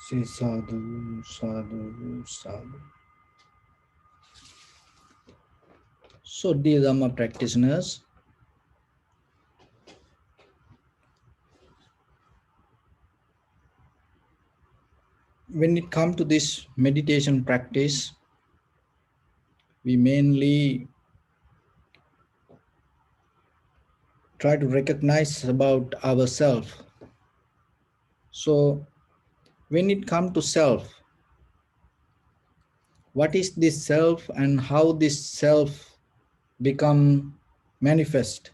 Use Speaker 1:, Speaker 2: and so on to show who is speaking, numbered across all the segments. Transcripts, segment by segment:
Speaker 1: Say sadhu, sadhu, sadhu. So, dear Dharma practitioners, when it comes to this meditation practice, we mainly try to recognize about ourselves. So, when it comes to self, what is this self and how this self become manifest,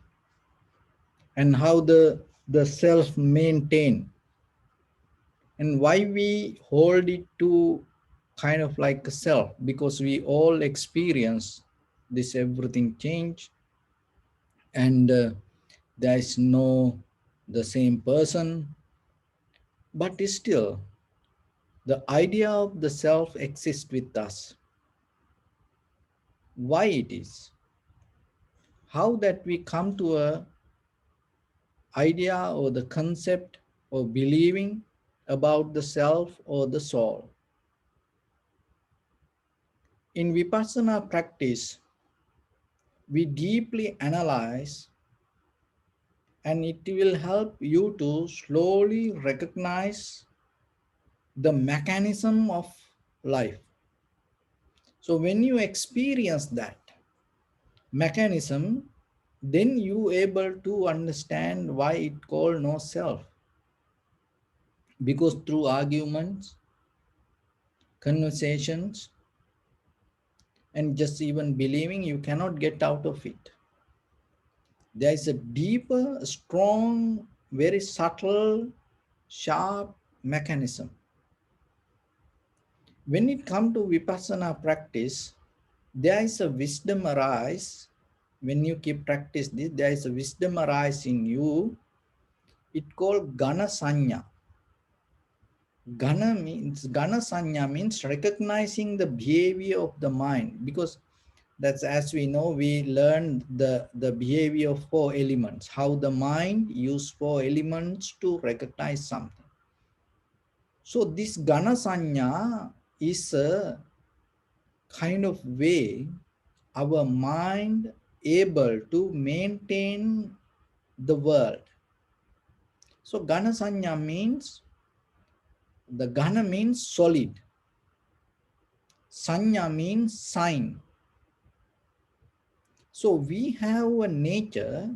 Speaker 1: and how the self maintain, and why we hold it to kind of like a self, because we all experience this everything change, and there is no the same person, but still the idea of the self exists with us. Why it is, how that we come to a idea or the concept or believing about the self or the soul. In vipassana practice, we deeply analyze, and it will help you to slowly recognize the mechanism of life. So when you experience that mechanism, then you able to understand why it called no self, because through arguments, conversations, and just even believing, you cannot get out of it. There is a deeper, strong, very subtle, sharp mechanism. When it comes to vipassana practice, there is a wisdom arise. When you keep practice this, there is a wisdom arise in you. It called gana sanya. Gana sanya means recognizing the behavior of the mind, because that's, as we know, we learned the behavior of four elements, how the mind use four elements to recognize something. So this gana sanya is a kind of way our mind able to maintain the world. So gana sanya means, the gana means solid, sanya means sign. So we have a nature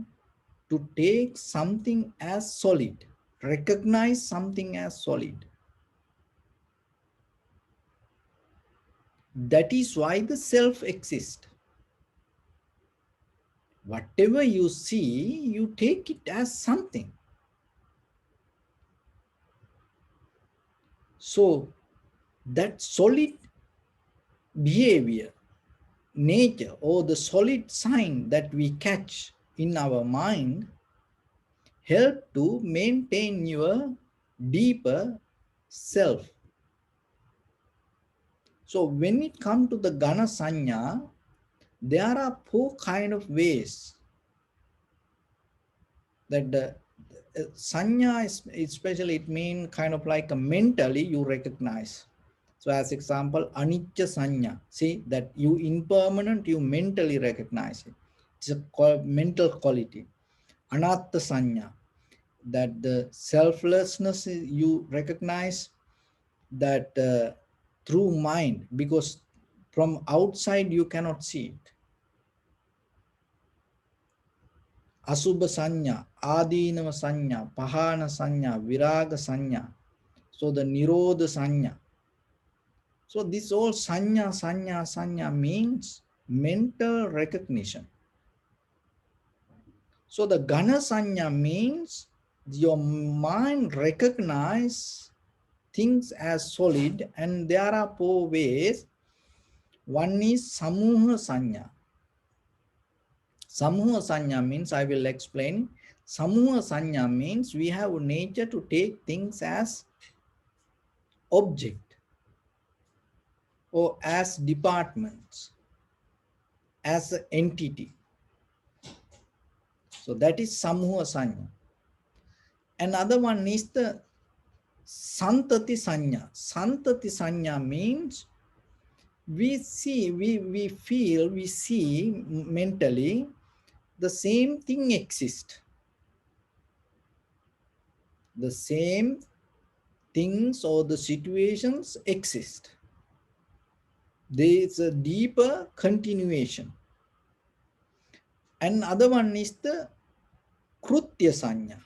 Speaker 1: to take something as solid, recognize something as solid. That is why the self exists. Whatever you see, you take it as something. So that solid behavior, nature, or the solid sign that we catch in our mind help to maintain your deeper self. So when it comes to the gana sanya, there are four kind of ways that the sanya is, especially it mean kind of like a mentally you recognize. So as example, anicca sanya, see that you impermanent, you mentally recognize it. It's a mental quality. Anatta sanya, that the selflessness you recognize, that through mind, because from outside you cannot see it. Asubha sanya, adinava sanya, pahana sanya, viraga sanya. So the nirodha sanya. So this all sanya means mental recognition. So the gana sanya means your mind recognize things as solid, and there are four ways. One is samuha sanya. Samuha sanya means, I will explain. Samuha sanya means we have nature to take things as object or as departments, as an entity. So that is samuha sanya. Another one is the Santati Sanya. Santati Sanya means we see, we feel, we see mentally the same thing exists. The same things or the situations exist. There is a deeper continuation. And other one is the Krutya Sanya.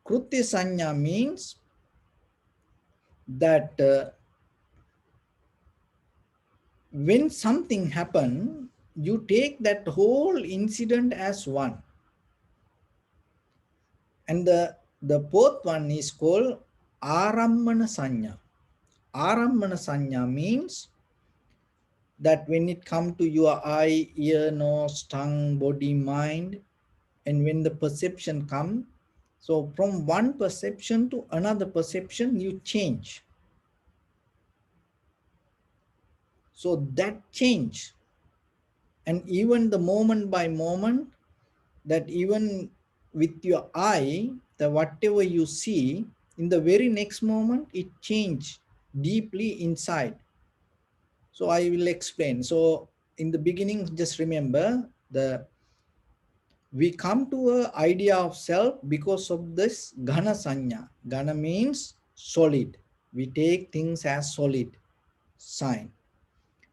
Speaker 1: Krutya Sanya means that when something happen, you take that whole incident as one. And the fourth one is called Arammana Sanya. Arammana Sanya means that when it come to your eye, ear, nose, tongue, body, mind, and when the perception come, so from one perception to another perception, you change. So that change, and even the moment by moment, that even with your eye, the whatever you see, in the very next moment, it change deeply inside. So I will explain. So in the beginning, just remember we come to an idea of self because of this ghana sanya. Ghana means solid. We take things as solid sign.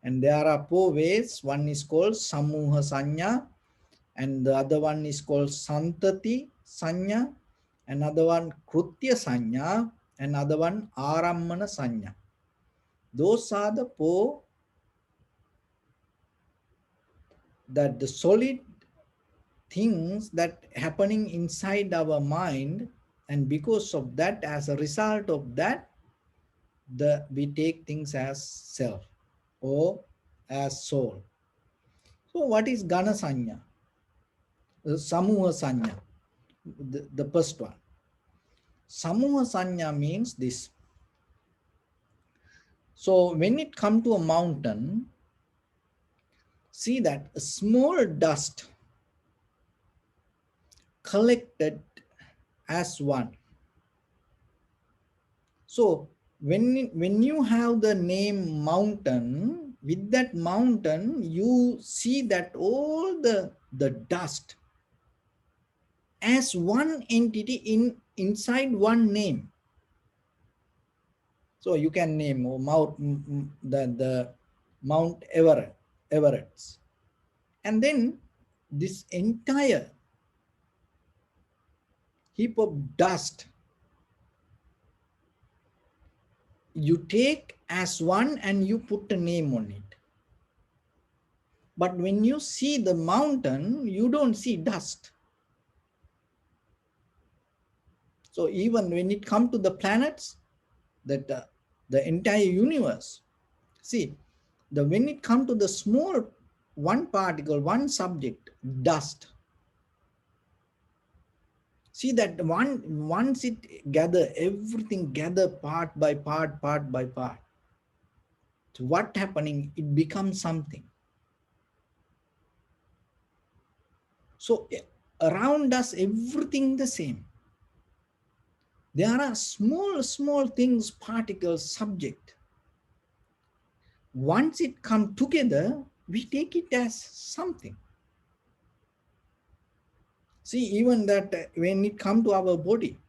Speaker 1: And there are four ways. One is called samuha sanya, and the other one is called santati sanya, another one krutya sanya, another one arammana sanya. Those are the four, that the solid things that happening inside our mind, and because of that, as a result of that, we take things as self or as soul. So what is gana sanya? Samuha sanya, the first one. Samuha sanya means this. So when it come to a mountain, see that a small dust collected as one. So when you have the name mountain, with that mountain, you see that all the dust as one entity inside one name. So you can name the Mount Everest. And then this entire heap of dust you take as one and you put a name on it. But when you see the mountain, you don't see dust. So even when it comes to the planets, that the entire universe, see, when it comes to the small one particle, one subject, dust, see that once it gather, everything gather part by part, part by part. So what happening? It becomes something. So around us, everything the same. There are small things, particles, subject. Once it come together, we take it as something. See, even that when it come to our body,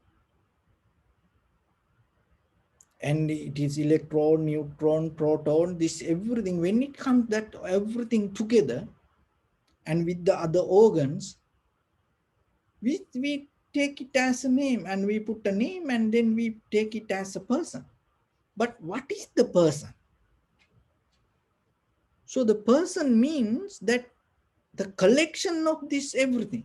Speaker 1: and it is electron, neutron, proton, this everything, when it comes that everything together, and with the other organs, we take it as a name, and we put a name, and then we take it as a person. But what is the person? So the person means that the collection of this everything.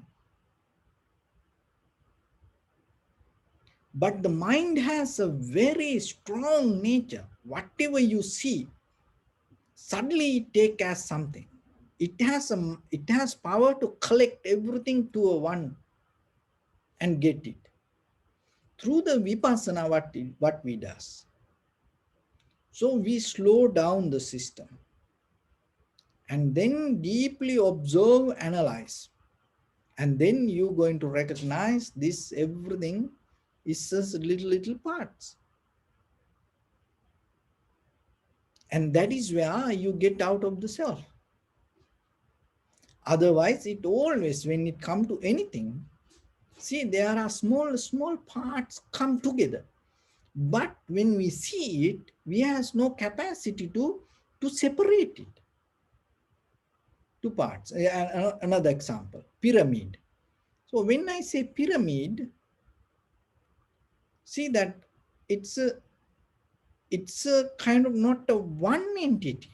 Speaker 1: But the mind has a very strong nature. Whatever you see, suddenly it take as something. It has power to collect everything to a one and get it. Through the vipassana, what we does. So we slow down the system and then deeply observe, analyze. And then you're going to recognize this everything is just little parts. And that is where you get out of the self. Otherwise, it always, when it comes to anything, see, there are small parts come together. But when we see it, we have no capacity to separate it to parts. Another example, pyramid. So when I say pyramid, see that it's a kind of not a one entity.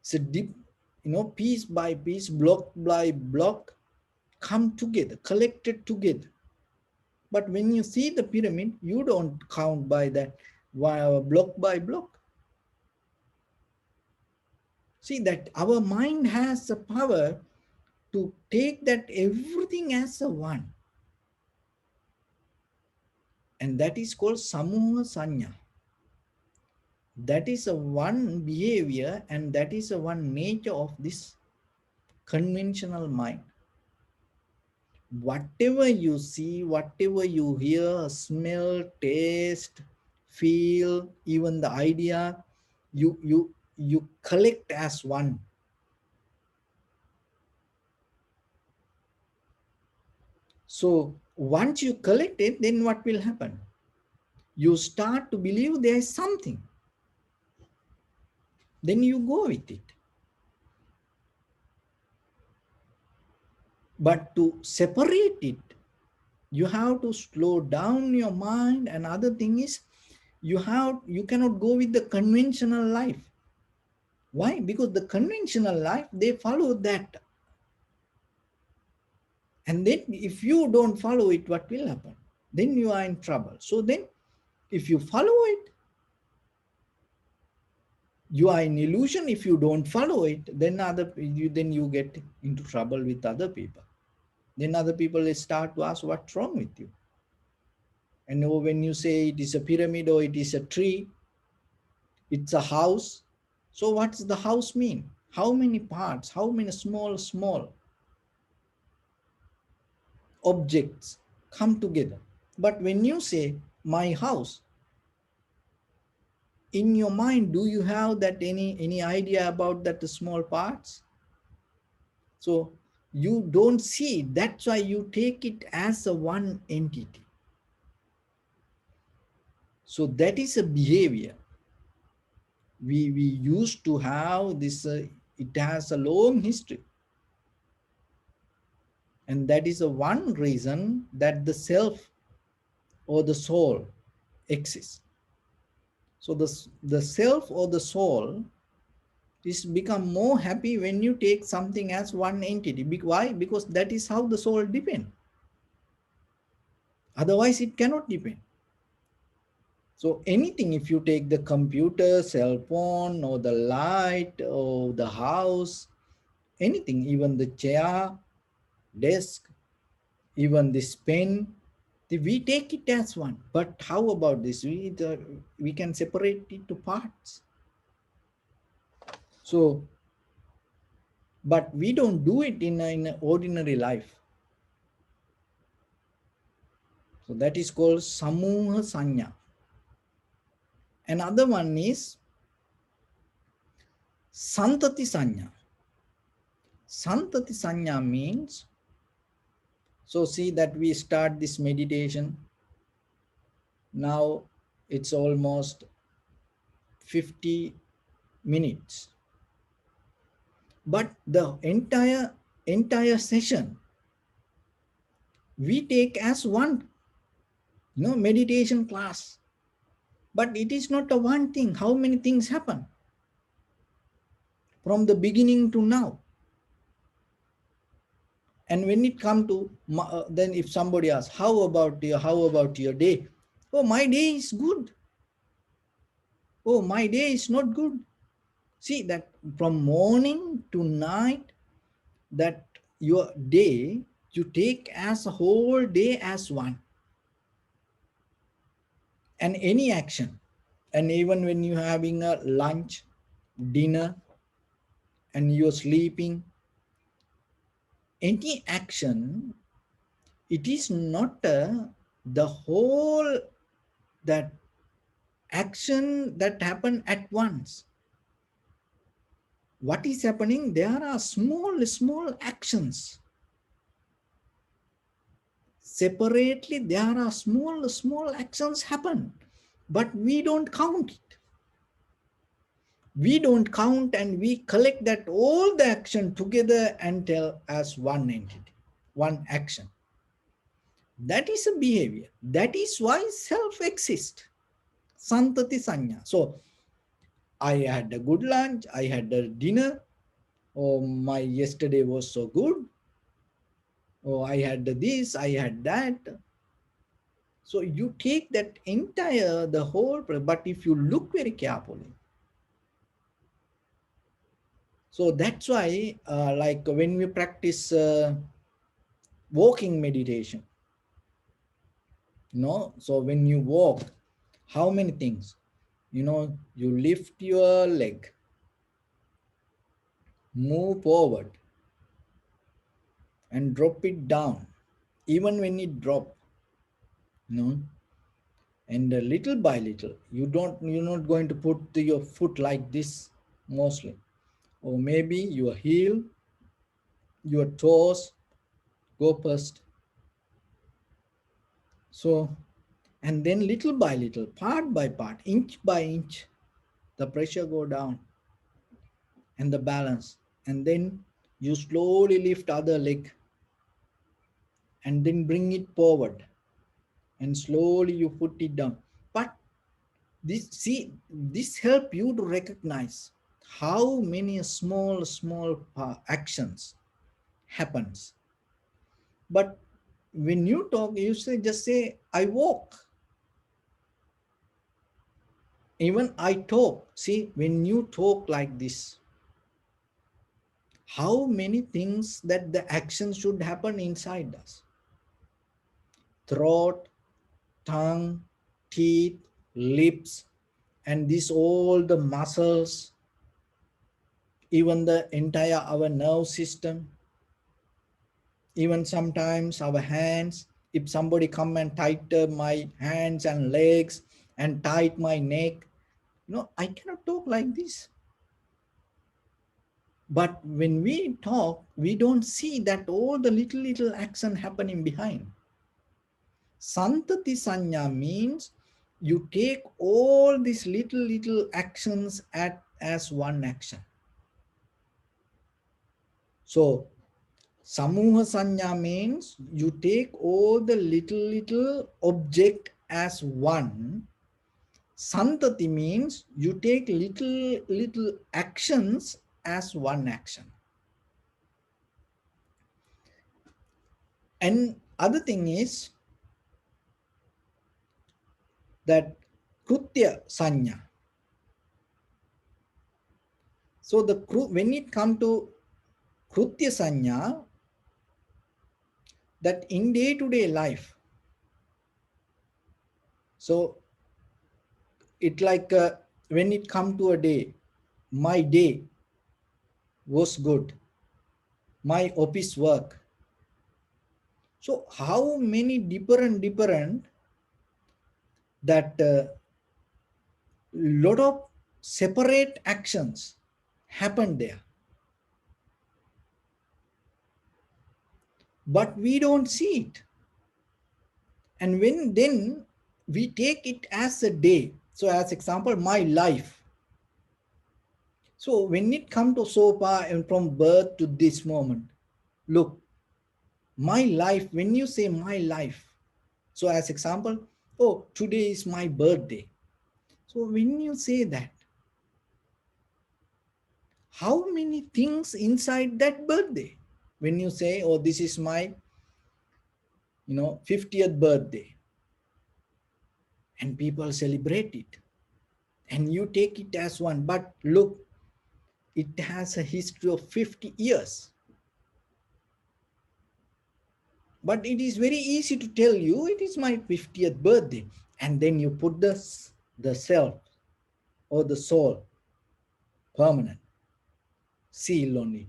Speaker 1: It's a deep, piece by piece, block by block, come together, collected together. But when you see the pyramid, you don't count by that block by block. See that our mind has the power to take that everything as a one. And that is called samuha sanya. That is a one behavior, and that is a one nature of this conventional mind. Whatever you see, whatever you hear, smell, taste, feel, even the idea, you collect as one. So once you collect it, then what will happen? You start to believe there is something. Then you go with it. But to separate it, you have to slow down your mind. And other thing is, you cannot go with the conventional life. Why? Because the conventional life, they follow that. And then if you don't follow it, what will happen? Then you are in trouble. So then if you follow it, you are in illusion. If you don't follow it, then you get into trouble with other people. Then other people start to ask what's wrong with you. And when you say it is a pyramid or it is a tree, it's a house. So what's the house mean? How many parts? How many small objects come together? But when you say my house, in your mind, do you have that any idea about that the small parts? So you don't see it. That's why you take it as a one entity. So that is a behavior. We used to have this, it has a long history. And that is the one reason that the self or the soul exists. So the self or the soul is become more happy when you take something as one entity. Why? Because that is how the soul depends. Otherwise, it cannot depend. So anything, if you take the computer, cell phone, or the light, or the house, anything, even the chair, desk, even this pen, we take it as one. But how about this? We can separate it to parts. So, but we don't do it in an ordinary life. So that is called samuha sanya. Another one is santati sanya. Santati sanya means, so see that we start this meditation. Now it's almost 50 minutes. But the entire session we take as one, meditation class. But it is not a one thing. How many things happen from the beginning to now? And when it come to, then if somebody asks, how about your day? Oh, my day is good. Oh, my day is not good. See that from morning to night, that your day, you take as a whole day as one. And any action, and even when you're having a lunch, dinner, and you're sleeping, any action, It is not the whole that action that happen at once. What is happening? There are small actions. Separately, there are small actions happen, but we don't count it. We don't count, and we collect that all the action together and tell as one entity, one action. That is a behavior. That is why self exists. Santati sanya. So I had a good lunch, I had a dinner, oh my yesterday was so good, oh I had this, I had that. So you take that entire, the whole, but if you look very carefully, so that's why like when we practice walking meditation, so when you walk, how many things, you lift your leg, move forward and drop it down. Even when it drop, you know and little by little, you're not going to put your foot like this mostly, or maybe your heel, your toes go first. So, and then little by little, part by part, inch by inch, the pressure go down and the balance. And then you slowly lift other leg and then bring it forward and slowly you put it down. But this help you to recognize how many small actions happens. But when you talk, you just say I walk. Even I talk. See, when you talk like this, how many things that the action should happen inside us: throat, tongue, teeth, lips, and this all the muscles, even the entire our nerve system, even sometimes our hands. If somebody come and tighten my hands and legs and tight my neck, I cannot talk like this. But when we talk, we don't see that all the little action happening behind. Santati sanya means you take all these little actions as one action. So Samuha sanya means you take all the little object as one. Santati means you take little actions as one action. And other thing is that krutya sanya. So when it come to krutya sanya, that in day-to-day life, so it like when it come to a day, my day was good, my office work. So how many different that lot of separate actions happen there, but we don't see it. And when then we take it as a day. So as example, my life. So when it come to so far and from birth to this moment, look, my life, when you say my life, so as example, oh, today is my birthday. So when you say that, how many things inside that birthday? When you say, oh, this is my 50th birthday, and people celebrate it, and you take it as one, but look, it has a history of 50 years. But it is very easy to tell you it is my 50th birthday, and then you put the self or the soul permanent seal on it.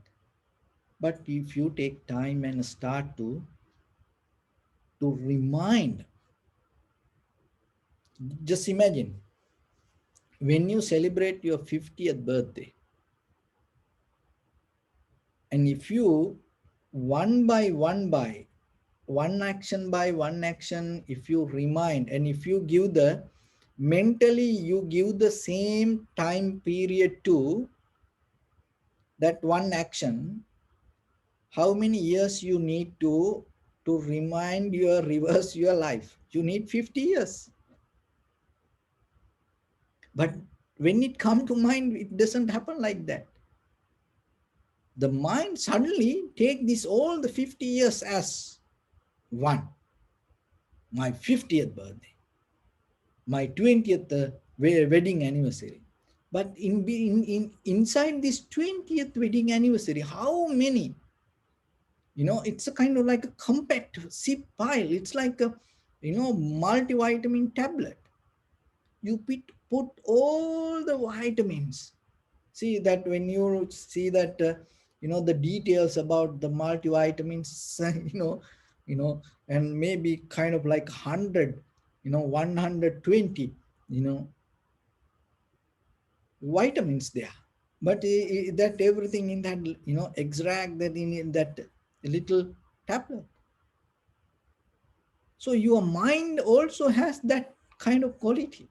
Speaker 1: But if you take time and start to to remind. Just imagine when you celebrate your 50th birthday, and if you one action by one action, if you remind, and if you give the mentally, you give the same time period to that one action, how many years you need to remind your reverse your life? You need 50 years. But when it come to mind, it doesn't happen like that. The mind suddenly take this all the 50 years as one. My 50th birthday, my 20th wedding anniversary. But inside this 20th wedding anniversary, how many? It's a kind of like a compact zip file. It's like a multivitamin tablet. You put all the vitamins. See that when you see that the details about the multivitamins, you know and maybe kind of like 100, 120, you know vitamins there. But that everything in that, extract that in that little tablet. So your mind also has that kind of quality.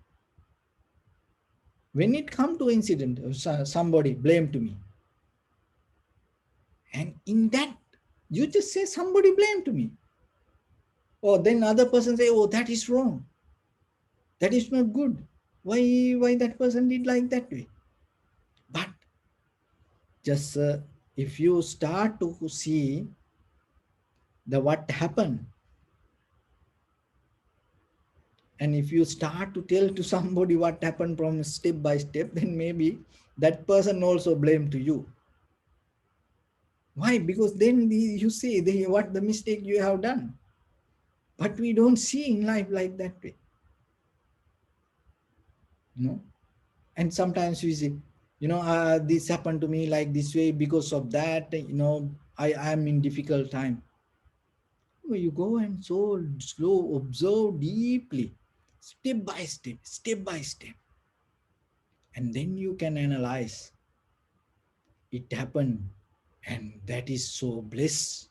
Speaker 1: When it come to incident, somebody blame to me, and in that you just say somebody blame to me, or then other person say, oh, that is wrong, that is not good, why that person did like that way. But just if you start to see the what happened, and if you start to tell to somebody what happened from step by step, then maybe that person also blame to you. Why? Because then you see what the mistake you have done. But we don't see in life like that way. And sometimes we say, this happened to me like this way, because of that, I am in difficult time. Well, you go and so slow, observe deeply, step by step. And then you can analyze. It happened, and that is so bliss.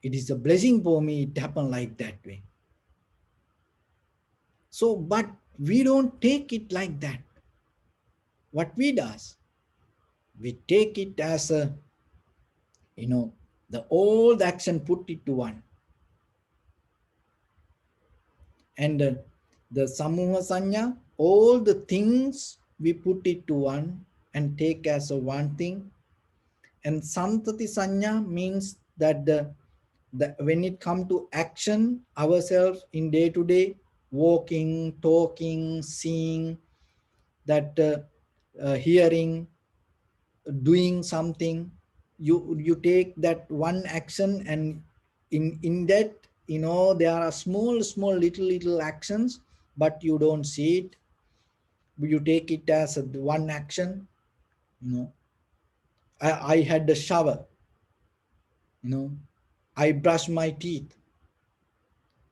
Speaker 1: It is a blessing for me, it happened like that way. So, but we don't take it like that. What we does, we take it as a, the old action, put it to one. And the samuha sanya, all the things we put it to one and take as a one thing. And santati sanya means that when it come to action, ourselves in day to day, walking, talking, seeing, that hearing, doing something, you take that one action, and in that, there are small little actions, but you don't see it. You take it as one action. I had the shower, I brush my teeth,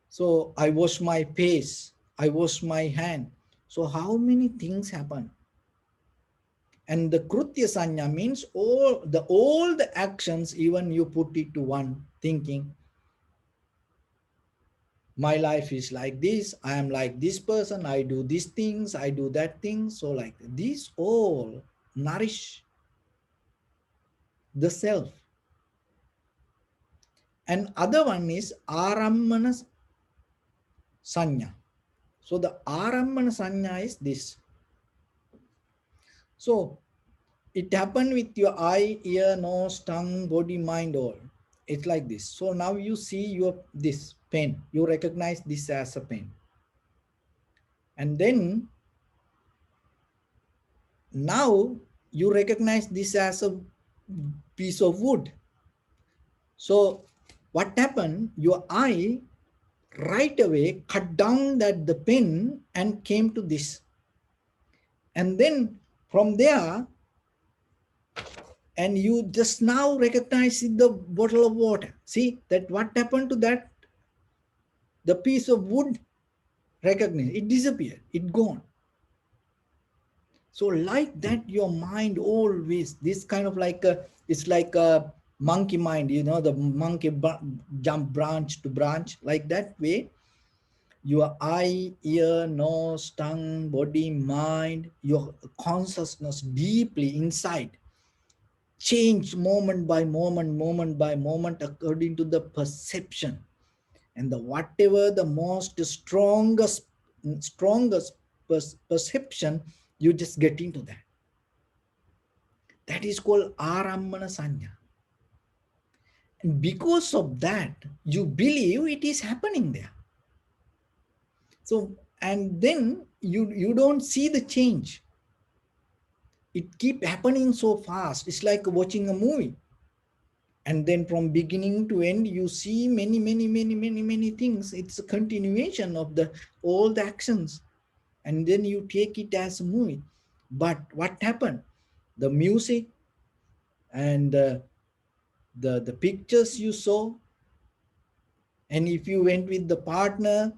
Speaker 1: so I wash my face, I wash my hand. So how many things happen? And the krutya sanya means all the actions, even you put it to one, thinking, my life is like this, I am like this person, I do these things, I do that thing. So like these all nourish the self. And other one is arammana sanya. So the arammana sanya is this. So it happened with your eye, ear, nose, tongue, body, mind, all. It's like this. So now you see this pen. You recognize this as a pen. And then now you recognize this as a piece of wood. So what happened? Your eye right away cut down the pen and came to this. And then from there, and you just now recognize the bottle of water. See that what happened to that The piece of wood, recognize, it disappeared, it gone. So like that, your mind always, this kind of like a, it's like a monkey mind, you know, the monkey jump branch to branch, like that way. Your eye, ear, nose, tongue, body, mind, your consciousness deeply inside change moment by moment, moment by moment, according to the perception. And the whatever the most strongest perception, you just get into that. That is called arambana sanya. And because of that, you believe it is happening there. So, and then you don't see the change. It keep happening so fast. It's like watching a movie. And then from beginning to end, you see many things. It's a continuation of the all the actions. And then you take it as a movie. But what happened? The music and the pictures you saw, and if you went with the partner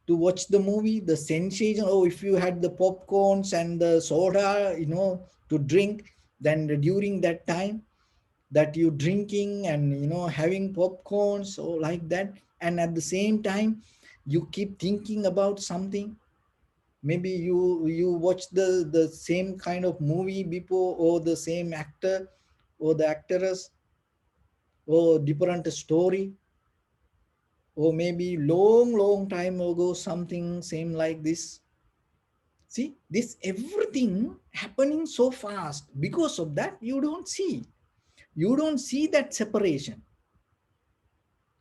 Speaker 1: to watch the movie, the sensation, oh, if you had the popcorns and the soda, you know, to drink, then during that time that you drinking and, you know, having popcorns or like that, and at the same time you keep thinking about something. Maybe you watch the same kind of movie before, or the same actor or the actress, or different story, or maybe long time ago something same like this. See, this everything happening so fast. Because of that, you don't see that separation.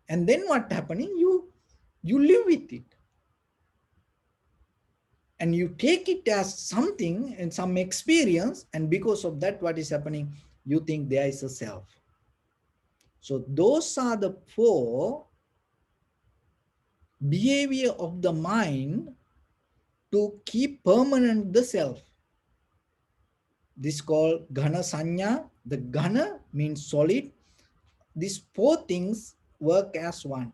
Speaker 1: And then what happening, you live with it, and you take it as something and some experience, and because of that, what is happening, you think there is a self. So those are the four behavior of the mind to keep permanent the self. This called ghana sanya. The ghana means solid. These four things work as one.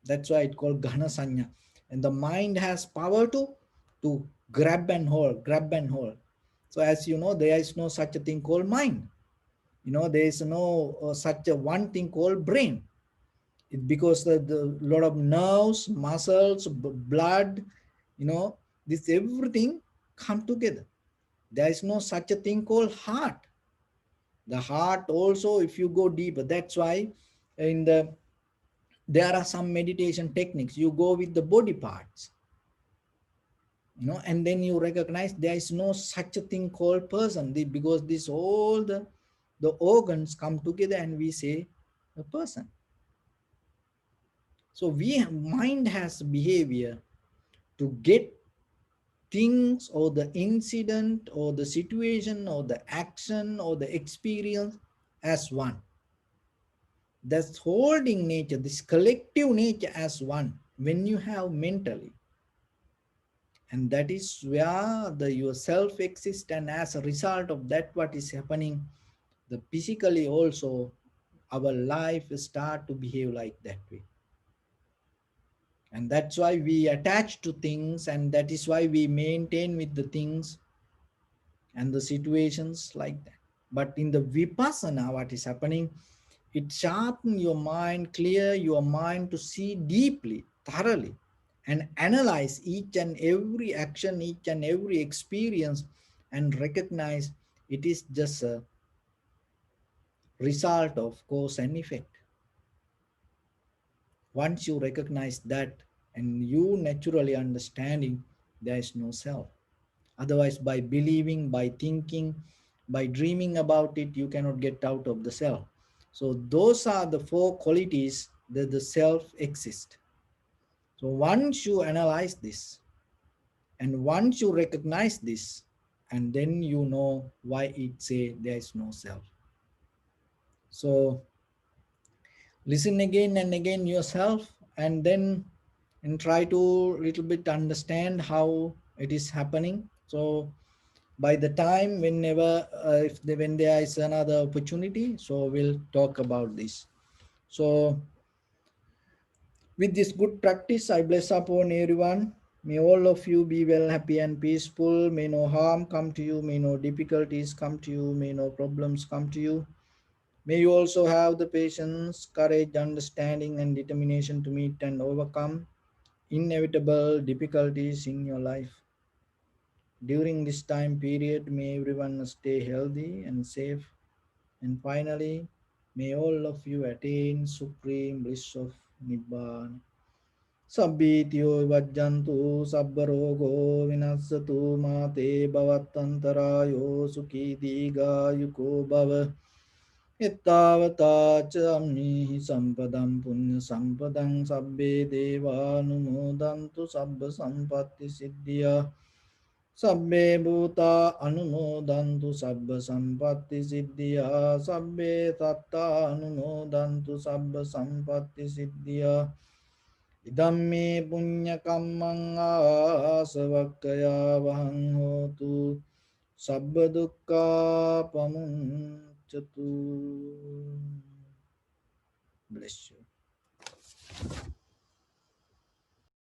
Speaker 1: That's why it's called ghana sanya. And the mind has power to grab and hold, grab and hold. So as you know, there is no such a thing called mind. You know, there is no such a one thing called brain. It because the lot of nerves, muscles, blood, you know, this everything come together. There is no such a thing called heart. The heart also, if you go deeper, that's why in the there are some meditation techniques. You go with the body parts, you know, and then you recognize there is no such a thing called person, because this all the organs come together and we say a person. So we mind has behavior to get things or the incident or the situation or the action or the experience as one. That's holding nature, this collective nature as one when you have mentally. And that is where the yourself exists, and as a result of that, what is happening, the physically also our life start to behave like that way. And that's why we attach to things, and that is why we maintain with the things and the situations like that. But in the vipassana, what is happening, it sharpens your mind, clear your mind to see deeply, thoroughly, and analyze each and every action, each and every experience, and recognize it is just a result of cause and effect. Once you recognize that, and you naturally understanding, there is no self. Otherwise, by believing, by thinking, by dreaming about it, you cannot get out of the self. So those are the four qualities that the self exists. So once you analyze this, and once you recognize this, and then you know why it say there is no self. So listen again and again yourself, and then and try to little bit understand how it is happening. So by the time whenever when there is another opportunity, so we'll talk about this. So With this good practice, I bless upon everyone. May all of you be well, happy, and peaceful. May no harm come to you. May no difficulties come to you. May no problems come to you. May you also have the patience, courage, understanding, and determination to meet and overcome inevitable difficulties in your life. During this time period, may everyone stay healthy and safe. And finally, may all of you attain supreme bliss of Nibbana. Sabbityo vajjantu sabbarogo vinassatu mate bhavattantarayo sukhi digayuko bhava. Ittavata ca ammihi sampadam punya sampadam sabbe deva anumodantu sabba sampatti siddhya. Sabbe bhuta anumodantu sabba sampatti siddhya. Sabbe tatta anumodantu sabba sampatti siddhya. Idammi punya kammang asavakkaya vahang hotu sabba dukkha pamuncatu. Bless you.